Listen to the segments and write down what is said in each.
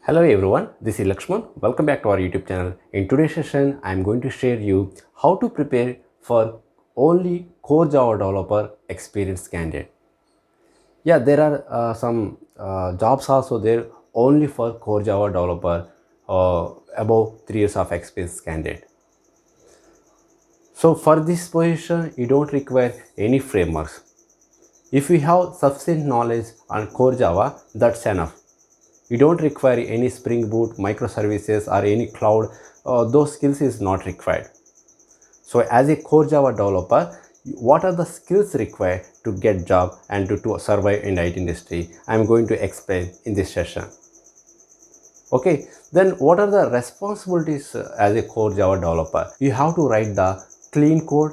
Hello everyone, this is Lakshman. Welcome back to our YouTube channel. In today's session, I am going to share you how to prepare for only core Java developer experienced candidate. Yeah, there are some jobs also there only for core Java developer above 3 years of experience candidate. So for this position, you don't require any frameworks. If you have sufficient knowledge on core Java, that's enough. You don't require any Spring Boot, microservices or any cloud. Those skills is not required. So as a core Java developer, what are the skills required to get job and to survive in the IT industry? I'm going to explain in this session. Okay, then what are the responsibilities as a core Java developer? You have to write the clean code,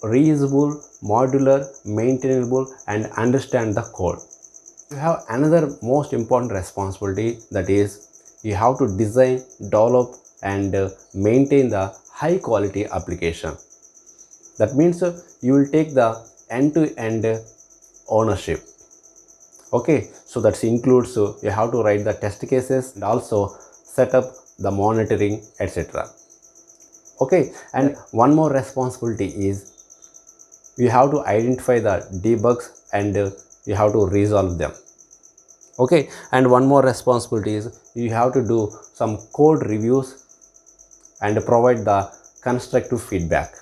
reusable, modular, maintainable, and understand the code. You have another most important responsibility, that is you have to design, develop and maintain the high quality application. That means you will take the end-to-end ownership. Okay, so that includes you have to write the test cases and also set up the monitoring, etc. Okay, and one more responsibility is you have to identify the debugs and you have to resolve them. Okay, and one more responsibility is you have to do some code reviews and provide the constructive feedback.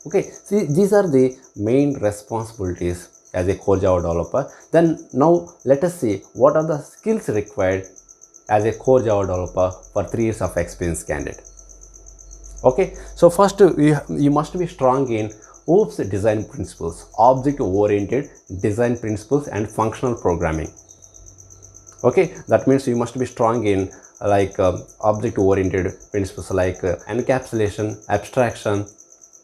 Okay, see, these are the main responsibilities as a core Java developer. Then now let us see what are the skills required as a core Java developer for 3 years of experience candidate. Okay, so first you must be strong in OOPS design principles, object oriented design principles and functional programming. Okay, that means you must be strong in object oriented principles like encapsulation, abstraction,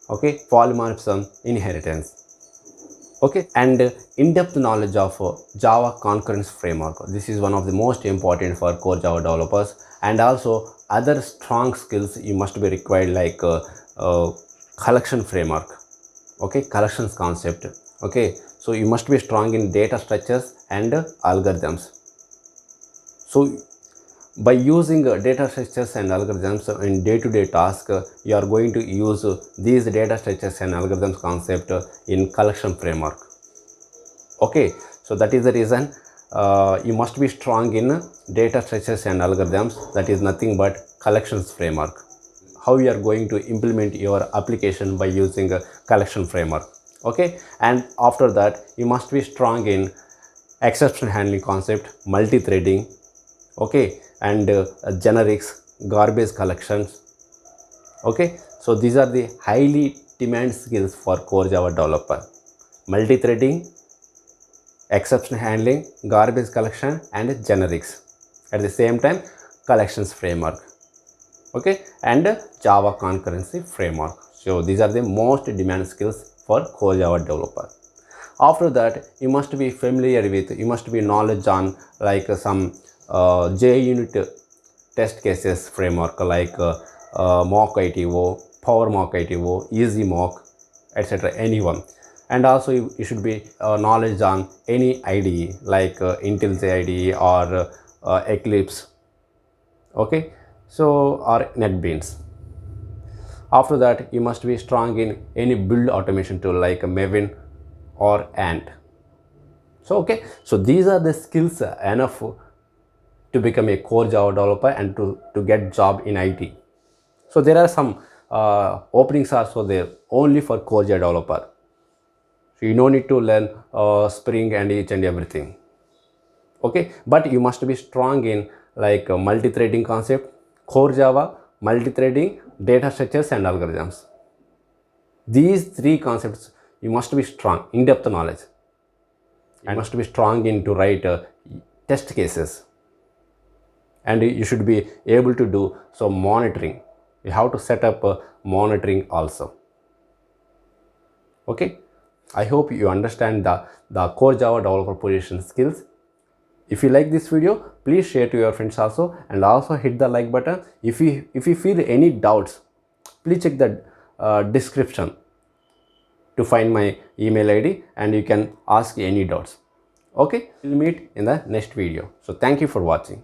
okay, polymorphism, inheritance. Okay, and in-depth knowledge of Java concurrence framework. This is one of the most important for core Java developers, and also other strong skills you must be required like collection framework. Okay, collections concept. Okay, so you must be strong in data structures and algorithms. So by using data structures and algorithms in day-to-day task, you are going to use these data structures and algorithms concept in collection framework. Okay, so that is the reason you must be strong in data structures and algorithms. That is nothing but collections framework. How you are going to implement your application by using a collection framework. Okay, and after that you must be strong in exception handling concept, multi-threading, okay, and generics, garbage collections. Okay, so these are the highly demand skills for core Java developer: multi-threading, exception handling, garbage collection and generics. At the same time, collections framework, okay, and Java concurrency framework. So these are the most demand skills for core Java developer. After that, you must be familiar with, you must be knowledge on like some JUnit test cases framework like mock ITO, power mock ITO, easy mock, etc. anyone. And also you should be knowledge on any IDE like IntelliJ IDE or Eclipse, okay, so or NetBeans. After that, you must be strong in any build automation tool like Maven or Ant. So okay, so these are the skills enough to become a core Java developer and to get job in IT. So there are some openings also there only for core Java developer. So you no need to learn Spring and each and everything. Okay, but you must be strong in like multi-threading concept, core Java, multi-threading, data structures and algorithms. These three concepts you must be strong, in-depth knowledge. You must be strong in to write test cases, and you should be able to do some monitoring. You have to set up monitoring also. Okay, I hope you understand the core Java developer position skills. If you like this video, please share to your friends also, and also hit the like button. If you feel any doubts, please check the description to find my email ID and you can ask any doubts. Okay, we'll meet in the next video. So thank you for watching.